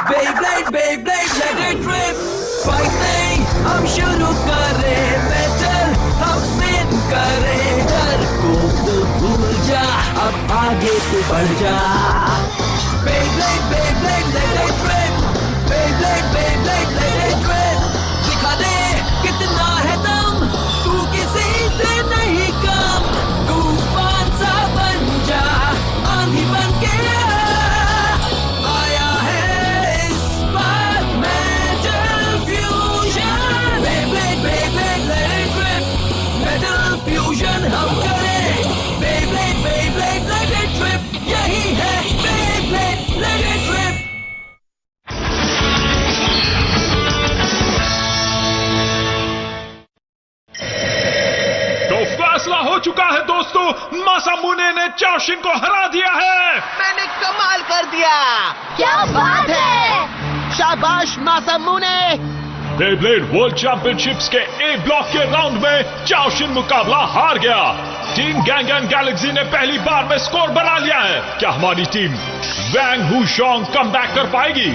Beyblade, Beyblade, let it rip. Fighting, हम शुरू करें battle, हम spin करें डर को तो भूल जा, अब आगे तू बढ़ जा. Beyblade, Beyblade, let it rip. Beyblade, Beyblade, let it rip. दिखा दे कितना है दम, तू किसी से नहीं कम. तूफान सा बन जा, आंधी बन के आया है इस बार metal fusion. Beyblade, Beyblade, let it rip. Metal fusion हम करें. Beyblade, Beyblade, let it rip. यही है Beyblade, let it rip. तो फैसला हो चुका है दोस्तों, मासामुने ने चाओशिन को हरा दिया है. मैंने कमाल कर दिया. क्या बात है? शाबाश मासामुने. बेब्लेड वर्ल्ड चैंपियनशिप्स के ए ब्लॉक के राउंड में चाओशिन मुकाबला हार गया. टीम गैंग एंड गैलेक्सी ने पहली बार में स्कोर बना लिया है. क्या हमारी टीम वैंग हुशोंग कम बैक कर पाएगी?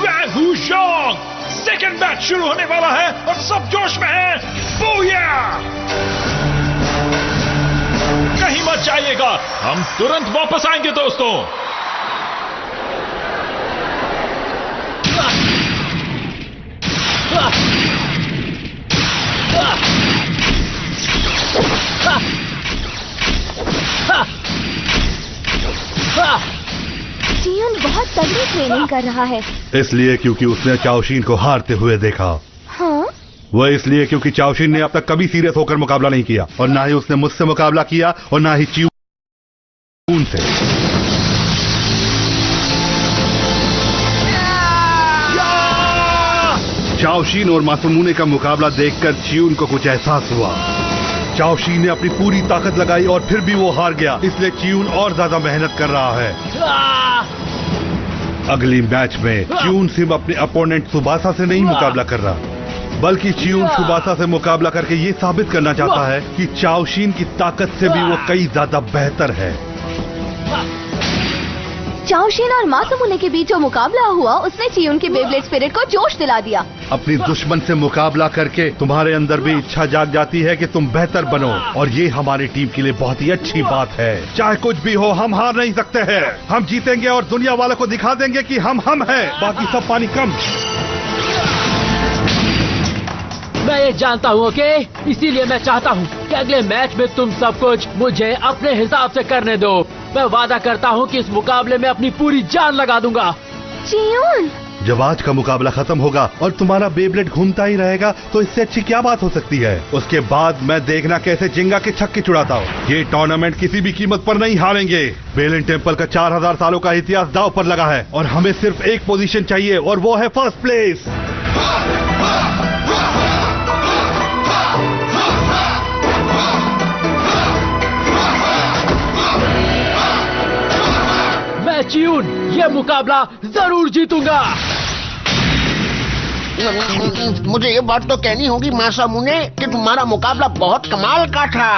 वैंग हुशोंग, सेकेंड मैच शुरू होने वाला है और सब जोश में है. बूया! कहीं मत जाइएगा, हम तुरंत वापस आएंगे दोस्तों. चियुन बहुत तगड़ी ट्रेनिंग कर रहा है. इसलिए क्योंकि उसने चाओशिन को हारते हुए देखा. हाँ? वह इसलिए क्योंकि चाओशिन ने अब तक कभी सीरियस होकर मुकाबला नहीं किया और ना ही उसने मुझसे मुकाबला किया और ना ही चियुन से. चाओशिन और मासामुने का मुकाबला देखकर चियुन को कुछ एहसास हुआ. चाओशिन ने अपनी पूरी ताकत लगाई और फिर भी वो हार गया. इसलिए चियुन और ज्यादा मेहनत कर रहा है. अगली मैच में चियुन सिर्फ अपने अपोनेंट सुबासा से नहीं मुकाबला कर रहा, बल्कि चियुन सुबासा से मुकाबला करके ये साबित करना चाहता है कि चाओशिन की ताकत से भी वो कई ज्यादा बेहतर है. चाओशिन और मासामुने के बीच जो मुकाबला हुआ उसने चियुन के बेब्लेड स्पिरिट को जोश दिला दिया. अपनी दुश्मन से मुकाबला करके तुम्हारे अंदर भी इच्छा जाग जाती है कि तुम बेहतर बनो और ये हमारी टीम के लिए बहुत ही अच्छी बात है. चाहे कुछ भी हो, हम हार नहीं सकते हैं. हम जीतेंगे और दुनिया वालों को दिखा देंगे कि हम हैं. बाकी सब पानी कम. मैं ये जानता हूँ, ओके? इसीलिए मैं चाहता हूँ कि अगले मैच में तुम सब कुछ मुझे अपने हिसाब से करने दो. मैं वादा करता हूँ कि इस मुकाबले में अपनी पूरी जान लगा दूंगा. चियुन, जब आज का मुकाबला खत्म होगा और तुम्हारा बेब्लेड घूमता ही रहेगा तो इससे अच्छी क्या बात हो सकती है. उसके बाद मैं देखना कैसे जिंगा के छक्के छुड़ाता हूँ. ये टूर्नामेंट किसी भी कीमत पर नहीं हारेंगे. बेलिन टेम्पल का 4000 सालों का इतिहास दांव पर लगा है और हमें सिर्फ एक पोजीशन चाहिए और वो है फर्स्ट प्लेस. मैं चियुन ये मुकाबला जरूर जीतूंगा. मुझे ये बात तो कहनी होगी मासामुने कि तुम्हारा मुकाबला बहुत कमाल का था.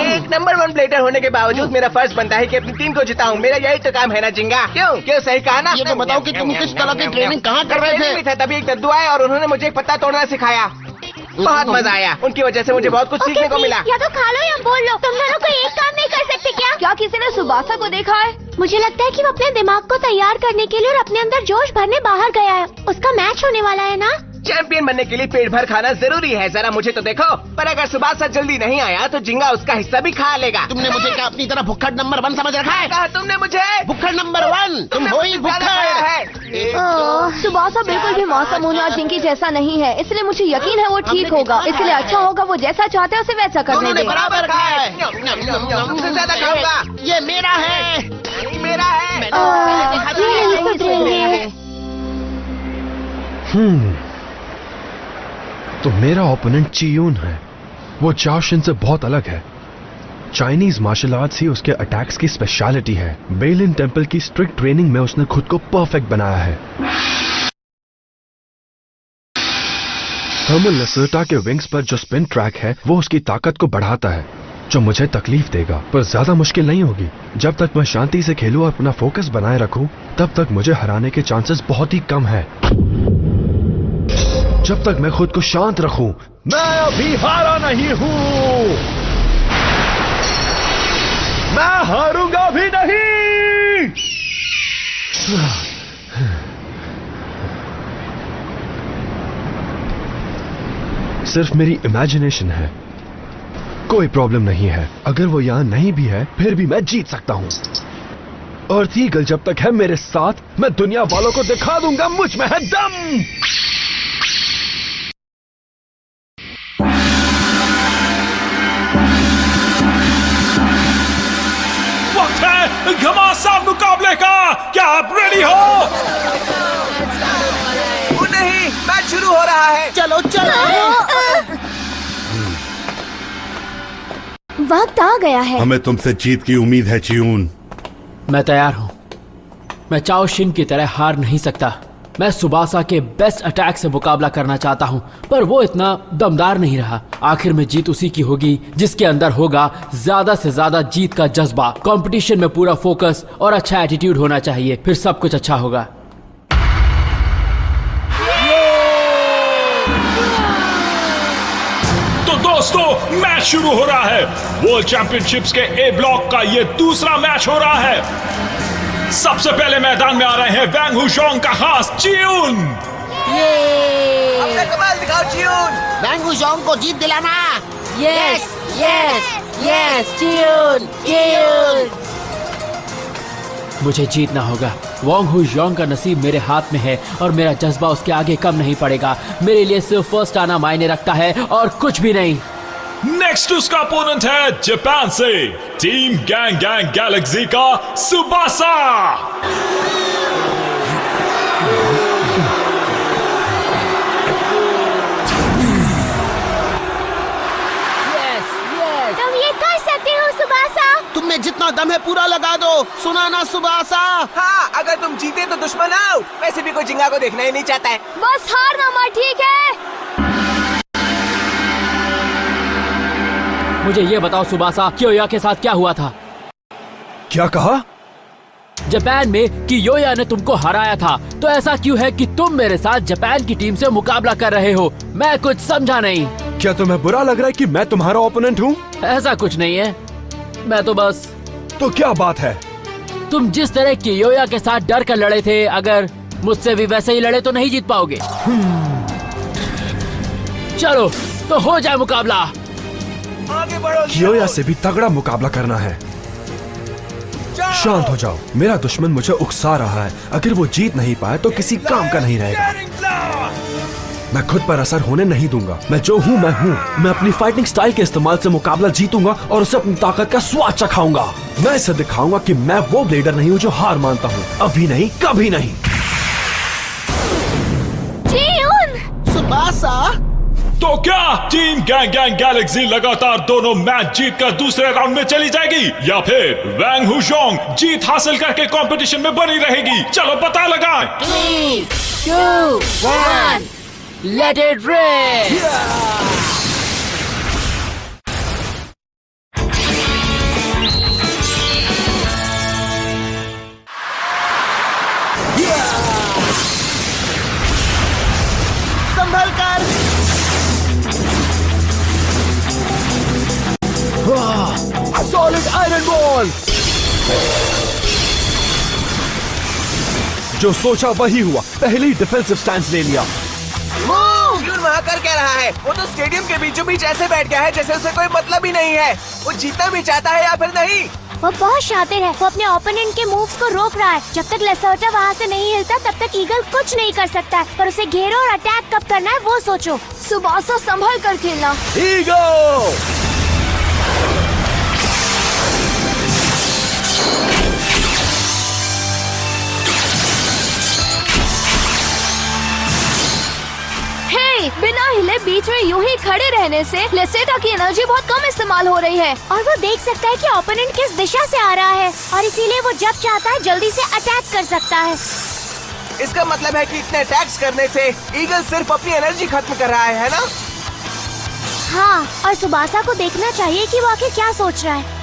एक नंबर 1 प्लेटर होने के बावजूद मेरा फर्ज बनता है कि अपनी टीम को जिताऊं. मेरा यही तो काम है ना जिंगा. क्यों सही कहा ना. ये तो बताओ कि तुम किस तरह की ट्रेनिंग कहाँ कर रहे थे. तभी एक दद्दू आए और उन्होंने मुझे एक पत्ता तोड़ना सिखाया. बहुत मजा आया. उनकी वजह से मुझे बहुत कुछ सीखने को मिला. या तो खा लो या बोल लो. तुम दोनों कोई एक काम नहीं कर सकते क्या? क्या किसी ने सुबासा को देखा है? मुझे लगता है कि वो अपने दिमाग को तैयार करने के लिए और अपने अंदर जोश भरने बाहर गया है. उसका मैच होने वाला है ना? चैंपियन बनने के लिए पेट भर खाना जरूरी है. जरा मुझे तो देखो. पर अगर सुबासा जल्दी नहीं आया तो जिंगा उसका हिस्सा भी खा लेगा. तुमने मुझे क्या अपनी तरह भुक्खड़ नंबर 1 समझ रखा है? कहा तुमने मुझे भुक्खड़ नंबर 1. तुम हो ही भुक्खड़. सुबासा बिल्कुल भी मासामुने और जिंकी जैसा नहीं है, इसलिए मुझे यकीन है वो ठीक होगा. इसलिए अच्छा होगा वो जैसा चाहते हैं उसे वैसा करने दें. बराबर खाया है. सबसे ज्यादा खाऊंगा. ये मेरा है. मेरा है. ये नहीं सुधरेंगे. तो मेरा ओपोनेंट चियुन है. वो चाओशिन से बहुत अलग है. चाइनीज मार्शल आर्ट्स ही उसके अटैक्स की स्पेशलिटी है. बेलिन टेम्पल की स्ट्रिक्ट ट्रेनिंग में उसने खुद को परफेक्ट बनाया है. थर्मल लेसर्टा के विंग्स पर जो स्पिन ट्रैक है वो उसकी ताकत को बढ़ाता है, जो मुझे तकलीफ देगा, पर ज्यादा मुश्किल नहीं होगी। जब तक मैं शांति से खेलूं और अपना फोकस बनाए रखूं, तब तक मुझे हराने के चांसेस बहुत ही कम है। जब तक मैं खुद को शांत रखूं, मैं अभी हारा नहीं हूं। मैं हारूंगा भी नहीं। सिर्फ मेरी इमेजिनेशन है, कोई प्रॉब्लम नहीं है। अगर वो यहां नहीं भी है, फिर भी मैं जीत सकता हूं। अर्थ ईगल जब तक है मेरे साथ, मैं दुनिया वालों को दिखा दूंगा मुझ में है दम। वक्त है घमासान मुकाबले का। क्या आप रेडी हो? वो नहीं, मैच शुरू हो रहा है। चलो चलो। वक्त आ गया है। हमें तुमसे जीत की उम्मीद है चियून। मैं तैयार हूं। मैं चाओ शिन की तरह हार नहीं सकता। मैं सुबासा के बेस्ट अटैक से मुकाबला करना चाहता हूं, पर वो इतना दमदार नहीं रहा। आखिर में जीत उसी की होगी जिसके अंदर होगा ज्यादा से ज्यादा जीत का जज्बा। कंपटीशन में पूरा फोकस और अच्छा एटीट्यूड होना चाहिए, फिर सब कुछ अच्छा होगा। तो दोस्तों, मैच शुरू हो रहा है। वर्ल्ड चैंपियनशिप्स के ए ब्लॉक का ये दूसरा मैच हो रहा है। सबसे पहले मैदान में आ रहे हैं वैंग हुशोंग का खास चियून। अपना कमाल दिखाओ चियून। वैंग हुशोंग को जीत दिलाना। यस यस यस चियून चियून। मुझे जीतना होगा। वॉन्ग हुजोंग का नसीब मेरे हाथ में है और मेरा जज्बा उसके आगे कम नहीं पड़ेगा। मेरे लिए सिर्फ फर्स्ट आना मायने रखता है और कुछ भी नहीं। नेक्स्ट उसका अपोनेंट है जापान से टीम गैंग गैंग गैलेक्सी का सुबासा। तुम ये कर सकते हो सुबासा। तुम में जितना दम है पूरा लगा दो। सुना ना सुबासा। हाँ, अगर तुम जीते तो दुश्मन आउट। वैसे भी कोई जिंगा को देखना ही नहीं चाहता है। बस हार ना मत, ठीक है? मुझे ये बताओ सुबासा, कियोया के साथ क्या हुआ था? क्या कहा? जापान में कियोया ने तुमको हराया था, तो ऐसा क्यों है कि तुम मेरे साथ जापान की टीम से मुकाबला कर रहे हो? मैं कुछ समझा नहीं। क्या तुम्हें बुरा लग रहा है कि मैं तुम्हारा ओपोनेंट हूँ? ऐसा कुछ नहीं है, मैं तो बस। तो क्या बात है? तुम जिस तरह कियोया के साथ डर कर लड़े थे, अगर मुझसे भी वैसे ही लड़े तो नहीं जीत पाओगे। चलो तो हो जाए मुकाबला। आगे बढ़ो। कियोया से भी तगड़ा मुकाबला करना है। शांत हो जाओ, मेरा दुश्मन मुझे उकसा रहा है। अगर वो जीत नहीं पाए तो किसी काम का नहीं रहेगा। मैं खुद पर असर होने नहीं दूंगा। मैं जो हूँ मैं हूँ। मैं अपनी फाइटिंग स्टाइल के इस्तेमाल से मुकाबला जीतूंगा और उसे अपनी ताकत का स्वाद चखाऊंगा। मैं इसे दिखाऊंगा कि मैं वो ब्लेडर नहीं हूँ जो हार मानता हूँ। अभी नहीं, कभी नहीं। सुबासा। तो क्या टीम गैंग गैंग गैलेक्सी लगातार दोनों मैच जीतकर दूसरे राउंड में चली जाएगी, या फिर वैंग हुशोंग जीत हासिल करके कंपटीशन में बनी रहेगी? चलो पता लगाएं। 3, 2, 1, let it rip! संभल कर। Solid iron ball. जो सोचा वही हुआ। पहले ही डिफेंसिव स्टैंड ले लिया। चियून वहाँ कर क्या रहा है? वो तो स्टेडियम के बीचों बीच ऐसे बैठ गया है जैसे उसे कोई मतलब ही नहीं है। वो जीतना भी चाहता है या फिर नहीं। वो बहुत शातिर है। वो अपने ओपोनेंट के मूव्स को रोक रहा है। जब तक लेसर्टा वहाँ से नहीं हिलता तब तक ईगल कुछ नहीं कर सकता है। पर उसे घेरो और अटैक कब करना है वो सोचो। सुबासा संभल कर खेलना। ईगल! बिना हिले बीच में यूं ही खड़े रहने से लेसेटा की एनर्जी बहुत कम इस्तेमाल हो रही है और वो देख सकता है कि ओपोनेंट किस दिशा से आ रहा है और इसीलिए वो जब चाहता है जल्दी से अटैक कर सकता है। इसका मतलब है कि इतने अटैक्स करने से ईगल सिर्फ अपनी एनर्जी खत्म कर रहा है ना? हाँ, और सुबासा को देखना चाहिए कि वो आके क्या सोच रहा है।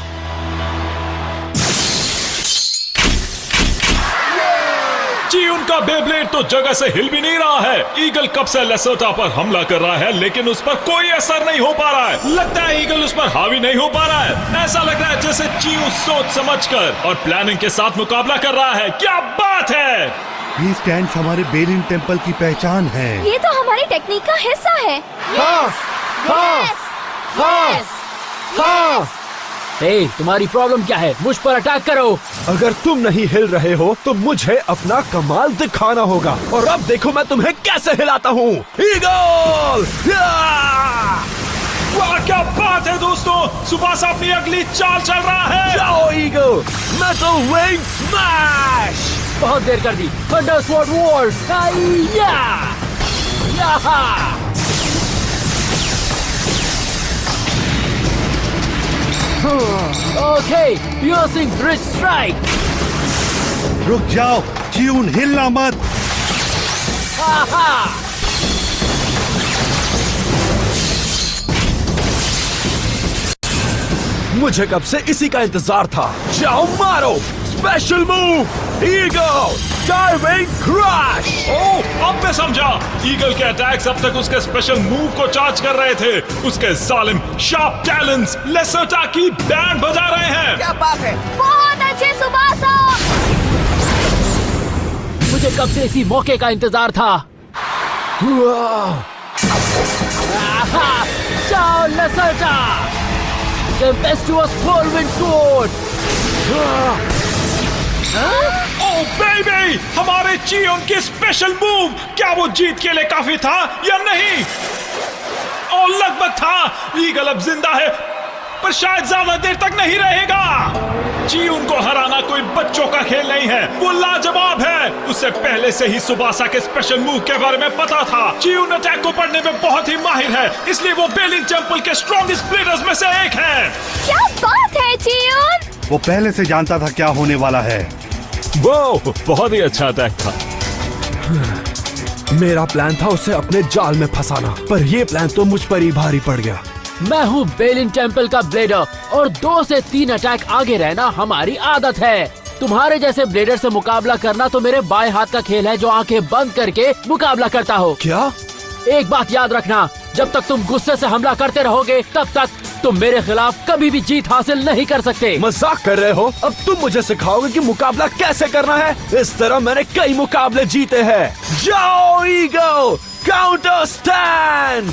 चियून का बेब्लेड तो जगह से हिल भी नहीं रहा है। ईगल कब से लेसोटा पर हमला कर रहा है, लेकिन उस पर कोई असर नहीं हो पा रहा है। लगता है ईगल उस पर हावी नहीं हो पा रहा है। ऐसा लग रहा है जैसे चियू सोच समझकर और प्लानिंग के साथ मुकाबला कर रहा है। क्या बात है! ये स्टैंड्स हमारे बेलिन टेम्पल की पहचान है। ये तो हमारी टेक्निक का हिस्सा है। ए, तुम्हारी प्रॉब्लम क्या है? मुझ पर अटैक करो। अगर तुम नहीं हिल रहे हो तो मुझे अपना कमाल दिखाना होगा, और अब देखो मैं तुम्हें कैसे हिलाता हूँ। ईगल! वाह, क्या बात है दोस्तों! सुबासा अपनी अगली चाल चल रहा है। जाओ ईगल! Metal wing smash! बहुत देर कर दी। Thunder sword wars! Okay, piercing bridge strike! रुक जाओ चियून, हिलना मत। मुझे कब से इसी का इंतजार था। जाओ मारो! Special move eagle diving crash! ओह, अब मैं समझा। ईगल के अटैक्स अब तक उसके स्पेशल मूव को चार्ज कर रहे थे। उसके जालिम शार्प टैलेंट्स लेसोटा की बैंड बजा रहे हैं। क्या बात है! बहुत अच्छे सुबासा! मुझे कब से इसी मौके का इंतजार था। जाओ लेसोटा! Tempestuous whirlwind sword! ओह बेबी, हमारे चियोन की स्पेशल मूव! क्या वो जीत के लिए काफी था या नहीं? और लगभग था। ईगल अब जिंदा है, पर शायद ज्यादा देर तक नहीं रहेगा। चियून को हराना कोई बच्चों का खेल नहीं है। वो लाजवाब है। उसे पहले से ही सुबासा के स्पेशल मूव के बारे में पता था। चियून अटैक को पढ़ने में बहुत ही माहिर है, इसलिए वो बेलिन टेम्पल के स्ट्रॉन्गेस्ट प्लेयर्स में से एक है। क्या बात है चियून! वो पहले से जानता था क्या होने वाला है। वो बहुत ही अच्छा अटैक था। मेरा प्लान था उसे अपने जाल में फंसाना, पर ये प्लान तो मुझ पर ही भारी पड़ गया। मैं हूँ बेलिन टेम्पल का ब्लेडर, और 2 से 3 अटैक आगे रहना हमारी आदत है। तुम्हारे जैसे ब्लेडर से मुकाबला करना तो मेरे बाएं हाथ का खेल है, जो आंखें बंद करके मुकाबला करता हो। क्या? एक बात याद रखना, जब तक तुम गुस्से से हमला करते रहोगे तब तक तुम मेरे खिलाफ कभी भी जीत हासिल नहीं कर सकते। मजाक कर रहे हो? अब तुम मुझे सिखाओगे कि मुकाबला कैसे करना है? इस तरह मैंने कई मुकाबले जीते हैं। जाओ ईगल! Counter stand!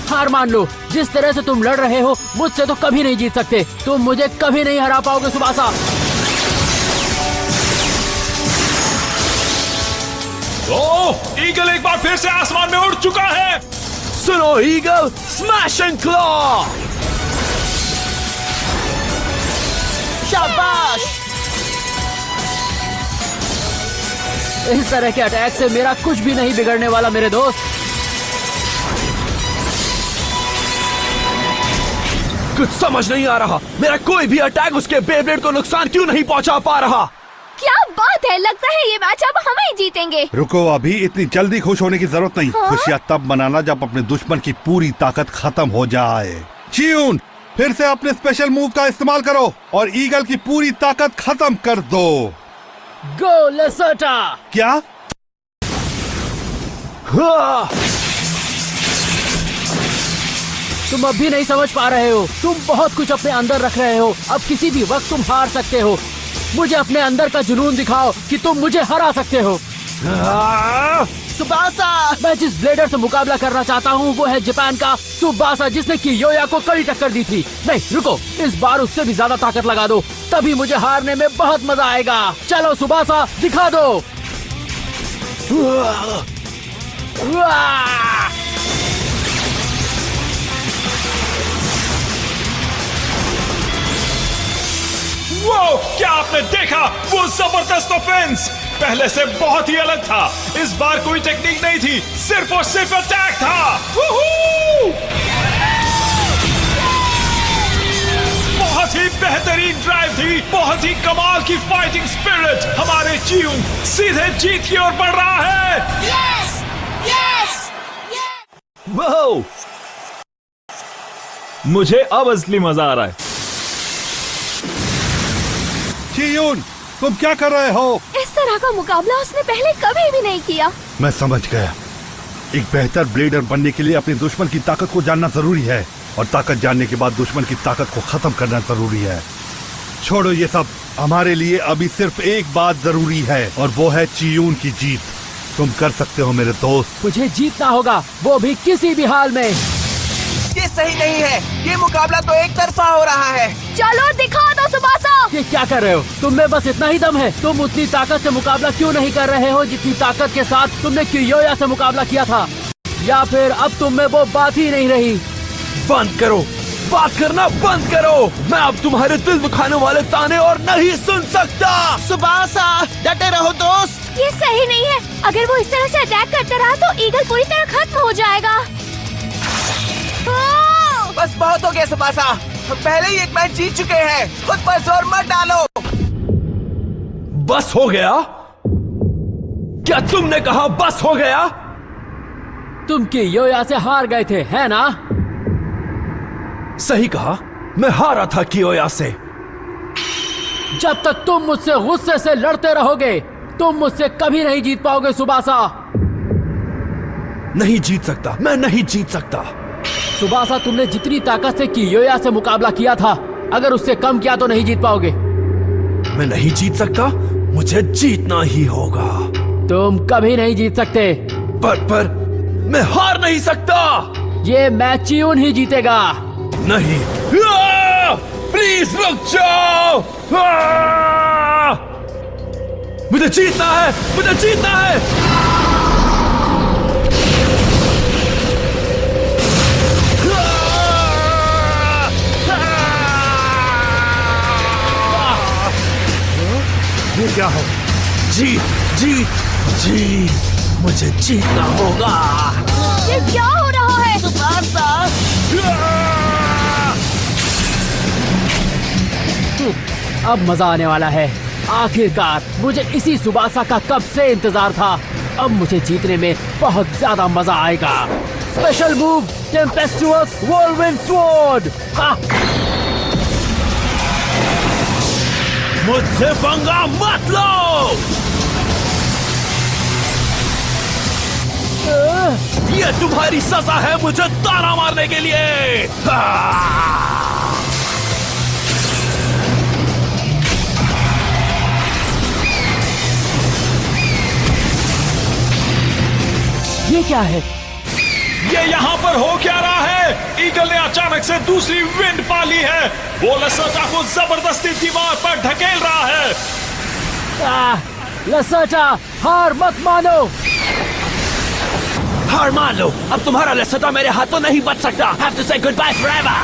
हार मान लो। जिस तरह से तुम लड़ रहे हो मुझसे तो कभी नहीं जीत सकते। तुम मुझे कभी नहीं हरा पाओगे सुबासा। ओह, ईगल एक बार फिर से आसमान में उड़ चुका है। सुनो ईगल, स्मैश एंड क्लॉ! शाबाश! इस तरह के अटैक से मेरा कुछ भी नहीं बिगड़ने वाला मेरे दोस्त। कुछ समझ नहीं आ रहा। मेरा कोई भी अटैक उसके बेब्लेड को नुकसान क्यों नहीं पहुंचा पा रहा? क्या बात है! लगता है ये मैच अब हम ही जीतेंगे। रुको, अभी इतनी जल्दी खुश होने की जरूरत नहीं। हाँ? खुशियाँ तब मनाना जब अपने दुश्मन की पूरी ताकत खत्म हो जाए। चियून, फिर से अपने स्पेशल मूव का इस्तेमाल करो और ईगल की पूरी ताकत खत्म कर दो। गो लेसोटा! क्या? हाँ! तुम अब भी नहीं समझ पा रहे हो। तुम बहुत कुछ अपने अंदर रख रहे हो। अब किसी भी वक्त तुम हार सकते हो। मुझे अपने अंदर का जुनून दिखाओ कि तुम मुझे हरा सकते हो। सुबासा! मैं जिस ब्लेडर से मुकाबला करना चाहता हूँ वो है जापान का सुबासा, जिसने कि योया को कड़ी टक्कर दी थी। नहीं रुको, इस बार उससे भी ज्यादा ताकत लगा दो, तभी मुझे हारने में बहुत मजा आएगा। चलो सुबासा, दिखा दो। वो क्या आपने देखा? वो जबरदस्त ऑफेंस पहले से बहुत ही अलग था। इस बार कोई टेक्निक नहीं थी, सिर्फ और सिर्फ अटैक था। बहुत ही बेहतरीन ड्राइव ही बहुत ही कमाल की फाइटिंग स्पिरिट। हमारे चियून सीधे जीत की ओर बढ़ रहा है। Yes yes wow! मुझे अब असली मजा आ रहा है। चियून, तुम क्या कर रहे हो? इस तरह का मुकाबला उसने पहले कभी भी नहीं किया। मैं समझ गया। एक बेहतर ब्लेडर बनने के लिए अपने दुश्मन की ताकत को जानना जरूरी है, और ताकत जानने के बाद दुश्मन की ताकत को खत्म करना जरूरी है। छोड़ो ये सब, हमारे लिए अभी सिर्फ एक बात जरूरी है, और वो है चियून की जीत। तुम कर सकते हो मेरे दोस्त। मुझे जीतना होगा, वो भी किसी भी हाल में। ये सही नहीं है। ये मुकाबला तो एक तरफा हो रहा है। चलो दिखा दो सुबासा। ये क्या कर रहे हो? तुम में बस इतना ही दम है? तुम उतनी ताकत से मुकाबला क्यों नहीं कर रहे हो जितनी ताकत के साथ तुमने कियोया से मुकाबला किया था? या फिर अब तुम में वो बात ही नहीं रही? बंद करो, बात करना बंद करो। मैं अब तुम्हारे दिल दुखाने वाले ताने और नहीं सुन सकता। सुबासा, डटे रहो दोस्त। ये सही नहीं है। अगर वो इस तरह से अटैक करता रहा तो ईगल पूरी तरह खत्म हो जाएगा। बस बहुत हो गया सुबासा, हम पहले ही एक मैच जीत चुके हैं। खुद पर जोर मत डालो। बस हो गया? क्या तुमने कहा बस हो गया? तुम कियोया से हार गए थे, है ना? सही कहा, मैं हारा था कियोया से। जब तक तुम मुझसे गुस्से से लड़ते रहोगे तुम मुझसे कभी नहीं जीत पाओगे सुबासा। नहीं जीत सकता, मैं नहीं जीत सकता। सुबासा, तुमने जितनी ताकत से कियोया से मुकाबला किया था, अगर उससे कम किया तो नहीं जीत पाओगे। मैं नहीं जीत सकता, मुझे जीतना ही होगा। तुम कभी नहीं जीत सकते। पर मैं हार नहीं सकता। ये मैच चियून ही जीतेगा। नहीं, प्लीज रुक जाओ। मुझे जीतना है, मुझे जीतना है। ये क्या है? जीत, जीत, जीत, मुझे जीतना होगा। ये क्या हो रहा है? अब मजा आने वाला है। आखिरकार मुझे इसी सुबासा का कब से इंतजार था। अब मुझे जीतने में बहुत ज्यादा मजा आएगा। Special move tempestuous whirlwind sword. मुझसे पंगा मत लो। ये तुम्हारी सजा है मुझे ताना मारने के लिए। ये क्या है? ये यहाँ पर हो क्या रहा है? ईगल ने अचानक से दूसरी विंड पा ली है। वो लसोटा को जबरदस्ती दीवार पर ढकेल रहा है। लसोटा, हार मत मानो। हार मान लो, अब तुम्हारा लसोटा मेरे हाथों नहीं बच सकता। Have to say goodbye forever.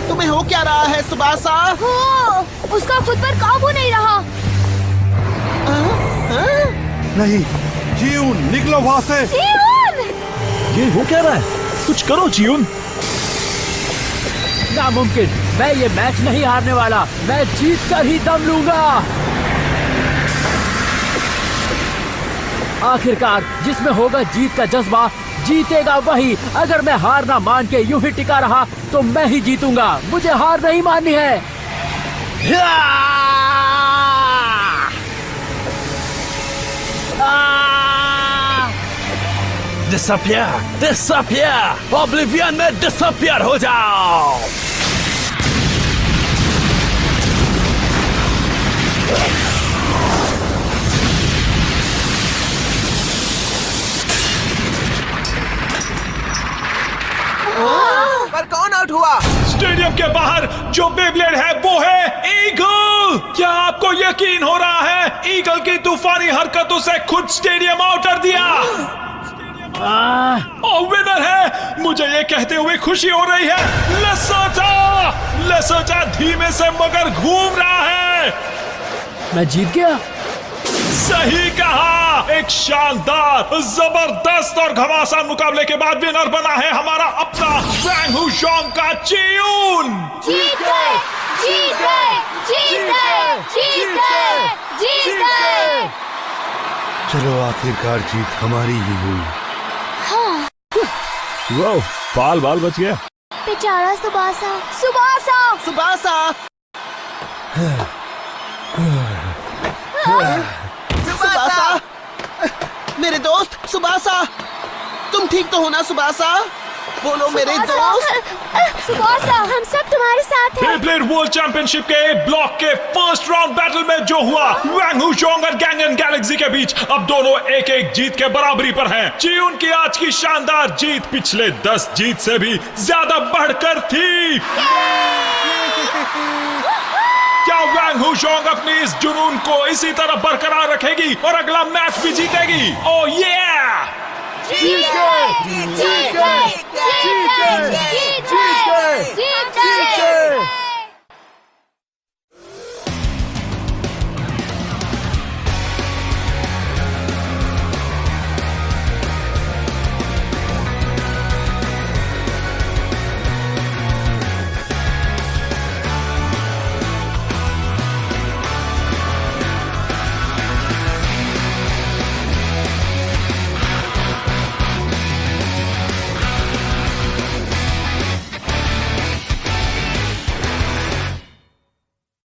तुम्हें हो क्या रहा है सुबासा? हो, उसका खुद पर काबू नहीं रहा। नहीं, चियून निकलो वहां से। चियून! ये हो क्या रहा है? कुछ करो चियून। नामुमकिन, मैं ये मैच नहीं हारने वाला। मैं जीत कर ही दम लूंगा। आखिरकार जिसमें होगा जीत का जज्बा, जीतेगा वही। अगर मैं हार ना मान के यूं ही टिका रहा तो मैं ही जीतूंगा। मुझे हार नहीं माननी है। Disappear, disappear, Oblivion में disappear हो जाओ। पर कौन आउट हुआ? स्टेडियम के बाहर जो बेब्लेड है वो है ईगल। क्या आपको यकीन हो रहा है? ईगल की तूफानी हरकतों से खुद स्टेडियम आउट कर दिया। और विनर है। मुझे ये कहते हुए खुशी हो रही है। लसोटा धीमे से मगर घूम रहा है। मैं जीत गया। सही कहा। एक शानदार, जबरदस्त और घमासान मुकाबले के बाद विनर बना है हमारा अपना वैंग हुशोंग का चियून। जीत गए, जीत गए, जीत गए, जीत गए, जीत गए। चलो आखिरकार जीत हमारी ही हुई। वाह, बाल बाल बच गया। बेचारा सुबासा, सुबासा, सुबासा सुबासा मेरे दोस्त सुबासा, तुम ठीक तो हो ना सुबासा? बोलो मेरे दोस्त। सुबासा, हम सब तुम्हारे साथ हैं। बेब्लेड वर्ल्ड चैंपियनशिप के ए ब्लॉक के फर्स्ट राउंड बैटल में जो हुआ वैंग हुशोंग और गैंगन गैलेक्सी के बीच, अब दोनों एक एक जीत के बराबरी पर हैं। चियून की आज की शानदार जीत पिछले 10 जीत से भी ज्यादा बढ़कर थी। क्या वैंग हुशोंग अपनी इस जुनून को इसी तरह बरकरार रखेगी और अगला मैच भी जीतेगी? ओह yeah! जीत गए, जीत गए, जीत गए, जीत गए, जीत गए।